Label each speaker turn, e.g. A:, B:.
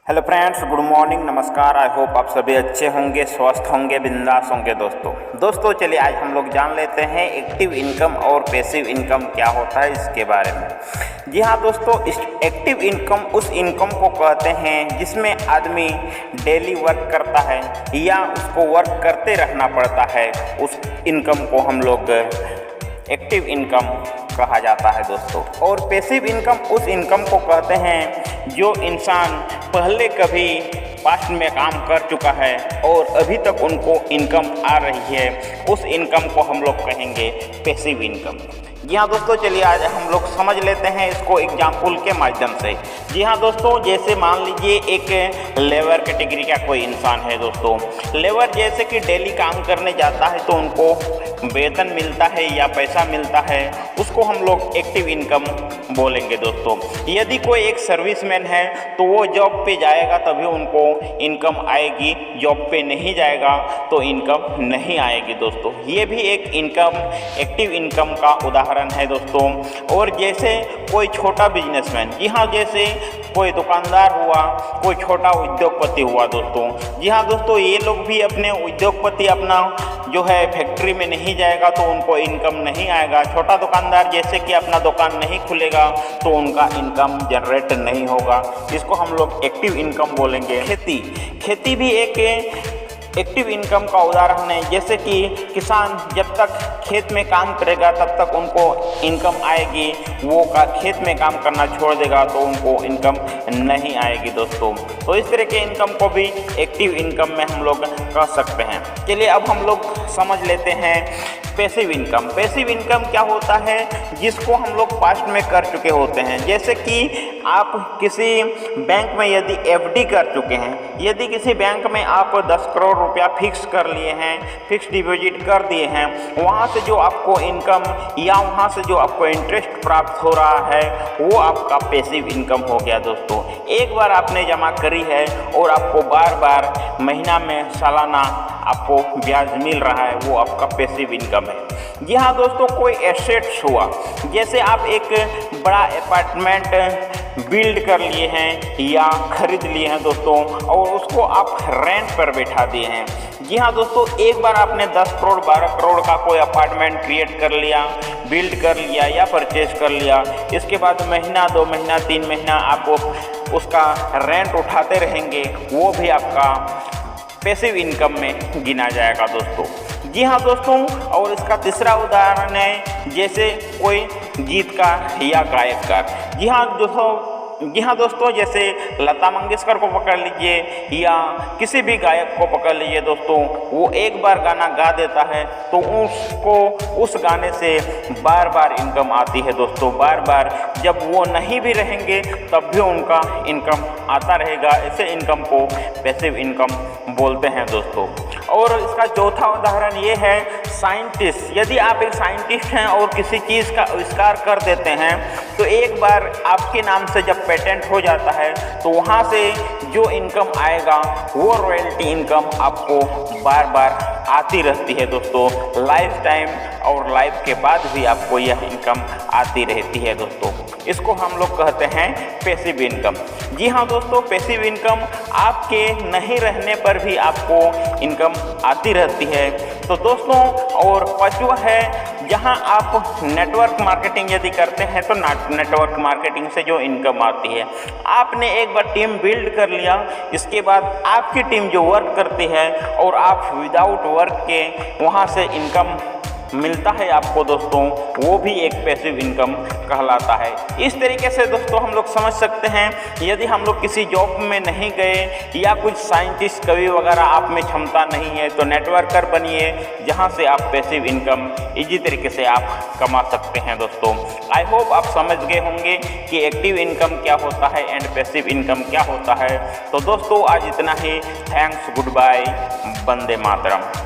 A: Hello friends, good morning, नमस्कार। I hope आप सभी अच्छे होंगे, स्वस्थ होंगे, बिंदास होंगे। दोस्तों चलिए आज हम लोग जान लेते हैं एक्टिव इनकम और पैसिव इनकम क्या होता है इसके बारे में। जी हाँ दोस्तों, इस एक्टिव इनकम उस इनकम को कहते हैं जिसमें आदमी डेली वर्क करता है या उसको वर्क करते रहना पड़ता है। उस इनकम को हम लोग एक्टिव इनकम कहा जाता है दोस्तों। और पैसिव इनकम उस इनकम को कहते हैं जो इंसान पहले कभी पास्ट में काम कर चुका है और अभी तक उनको इनकम आ रही है, उस इनकम को हम लोग कहेंगे पैसिव इनकम। जी हाँ दोस्तों, चलिए आज हम लोग समझ लेते हैं इसको एग्जाम्पल के माध्यम से। जी हाँ दोस्तों, जैसे मान लीजिए एक लेबर कैटेगरी का कोई इंसान है दोस्तों। लेबर जैसे कि डेली काम करने जाता है तो उनको वेतन मिलता है या पैसा मिलता है, उसको हम लोग एक्टिव इनकम बोलेंगे दोस्तों। यदि कोई एक सर्विसमैन है तो वो जॉब पे जाएगा तभी उनको इनकम आएगी, जॉब पे नहीं जाएगा तो इनकम नहीं आएगी दोस्तों। ये भी एक इनकम एक्टिव इनकम का उदाहरण है दोस्तों। और जैसे कोई छोटा बिजनेसमैन, जी हाँ, जैसे कोई दुकानदार हुआ, कोई छोटा उद्योगपति हुआ दोस्तों। जी हाँ दोस्तों, ये लोग भी अपने उद्योगपति अपना जो है फैक्ट्री में नहीं जाएगा तो उनको इनकम नहीं आएगा। छोटा दुकानदार जैसे कि अपना दुकान नहीं खुलेगा तो उनका इनकम जनरेट नहीं होगा। इसको हम लोग एक्टिव इनकम बोलेंगे। खेती भी एक एक्टिव इनकम का उदाहरण है। जैसे कि किसान जब तक खेत में काम करेगा तब तक उनको इनकम आएगी, वो खेत में काम करना छोड़ देगा तो उनको इनकम नहीं आएगी दोस्तों। तो इस तरह के इनकम को भी एक्टिव इनकम में हम लोग कह सकते हैं। चलिए अब हम लोग समझ लेते हैं पैसिव इनकम। पैसिव इनकम क्या होता है जिसको हम लोग पास्ट में कर चुके होते हैं। जैसे कि आप किसी बैंक में यदि एफडी कर चुके हैं, यदि किसी बैंक में आप 10 करोड़ रुपया फिक्स कर लिए हैं, फिक्स डिपॉजिट कर दिए हैं, वहाँ से जो आपको इनकम या वहाँ से जो आपको इंटरेस्ट प्राप्त हो रहा है वो आपका पैसिव इनकम हो गया दोस्तों। एक बार आपने जमा करी है और आपको बार बार महीना में सालाना आपको ब्याज मिल रहा है, वो आपका पैसिव इनकम है। जी हाँ दोस्तों, कोई एसेट्स हुआ, जैसे आप एक बड़ा अपार्टमेंट बिल्ड कर लिए हैं या खरीद लिए हैं दोस्तों और उसको आप रेंट पर बैठा दिए हैं। जी हाँ दोस्तों, एक बार आपने 10 करोड़ 12 करोड़ का कोई अपार्टमेंट क्रिएट कर लिया, बिल्ड कर लिया या परचेज कर लिया। इसके बाद महीना 2 महीना 3 महीना आप उसका रेंट उठाते रहेंगे, वो भी आपका पैसिव इनकम में गिना जाएगा दोस्तों। जी हाँ दोस्तों, और इसका तीसरा उदाहरण है जैसे कोई गीतकार या गायककार। जी हाँ दोस्तों, जैसे लता मंगेशकर को पकड़ लीजिए या किसी भी गायक को पकड़ लीजिए दोस्तों। वो एक बार गाना गा देता है तो उसको उस गाने से बार बार इनकम आती है दोस्तों। बार बार जब वो नहीं भी रहेंगे तब भी उनका इनकम आता रहेगा। ऐसे इनकम को पैसिव इनकम बोलते हैं दोस्तों। और इसका चौथा उदाहरण ये है साइंटिस्ट। यदि आप एक साइंटिस्ट हैं और किसी चीज़ का आविष्कार कर देते हैं तो एक बार आपके नाम से जब पेटेंट हो जाता है तो वहाँ से जो इनकम आएगा वो रॉयल्टी इनकम आपको बार बार आती रहती है दोस्तों। लाइफ टाइम और लाइफ के बाद भी आपको यह इनकम आती रहती है दोस्तों। इसको हम लोग कहते हैं पैसिव इनकम। जी हाँ दोस्तों, पैसिव इनकम आपके नहीं रहने पर भी आपको इनकम आती रहती है। तो दोस्तों, और पांचवा है जहाँ आप नेटवर्क मार्केटिंग यदि करते हैं तो नेटवर्क मार्केटिंग से जो इनकम आती है, आपने एक बार टीम बिल्ड कर लिया, इसके बाद आपकी टीम जो वर्क करती है और आप विदाउट वर्क के वहाँ से इनकम मिलता है आपको दोस्तों, वो भी एक पैसिव इनकम कहलाता है। इस तरीके से दोस्तों हम लोग समझ सकते हैं यदि हम लोग किसी जॉब में नहीं गए या कुछ साइंटिस्ट कवि वगैरह आप में क्षमता नहीं है तो नेटवर्कर बनिए, जहां से आप पैसिव इनकम इजी तरीके से आप कमा सकते हैं दोस्तों। आई होप आप समझ गए होंगे कि एक्टिव इनकम क्या होता है एंड पैसिव इनकम क्या होता है। तो दोस्तों आज इतना ही। Thanks, good bye, Vande Mataram.